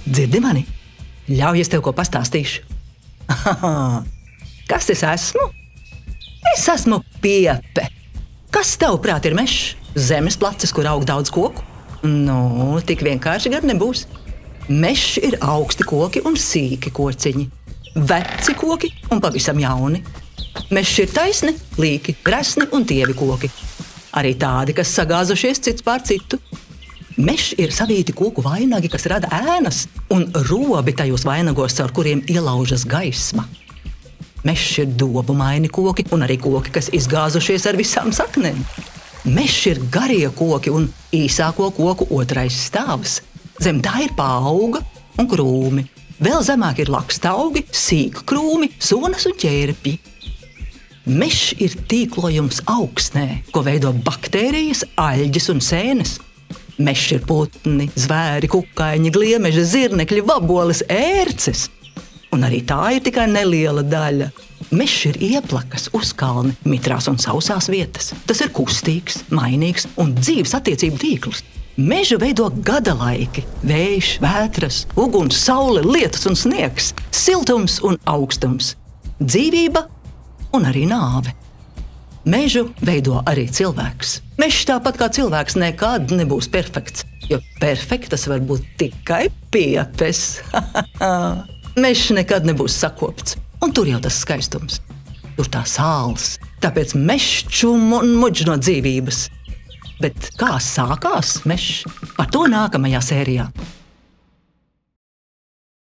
Dzirdi mani? Ļauj, es tev ko pastāstīšu. Kas es esmu? Es esmu piepe. Kas tavuprāt ir mežs? Zemes places, kur aug daudz koku? Nu, tik vienkārši gan nebūs. Mežs ir augsti koki un sīki kociņi. Veci koki un pavisam jauni. Mežs ir taisni, līki, resni un tievi koki. Arī tādi, kas sagāzušies cits pār citu. Mežs ir savīti koku vainagi, kas rada ēnas, un robi tajos vainagos, caur kuriem ielaužas gaisma. Mežs ir dobumaini koki un arī koki, kas izgāzušies ar visām saknēm. Mežs ir garie koki un īsāko koku otrais stāvs. Zem tā ir paauga un krūmi. Vēl zemāk ir lakstaugi, sīku krūmi, sonas un ķērpji. Mežs ir tīklojums augsnē, ko veido baktērijas, aļģes un sēnes. Mežs ir putni, zvēri, kukaiņi, gliemeži, zirnekļi, vaboles, ērces. Un arī tā ir tikai neliela daļa. Mežs ir ieplakas, uzkalni, mitrās un sausās vietas. Tas ir kustīgs, mainīgs un dzīves attiecību tīkls. Mežu veido gadalaiki, vējš, vētras, uguns, saule, lietus un sniegs, siltums un augstums, dzīvība un arī nāve. Mežu veido arī cilvēks. Mežs tāpat kā cilvēks nekad nebūs perfekts, jo perfektas var būt tikai piepes. Mežs nekad nebūs sakopts, un tur jau tas skaistums. Tur tā sāls, tāpēc mežs čum un muģ no dzīvības. Bet kā sākās mežs? Par to nākamajā sērijā.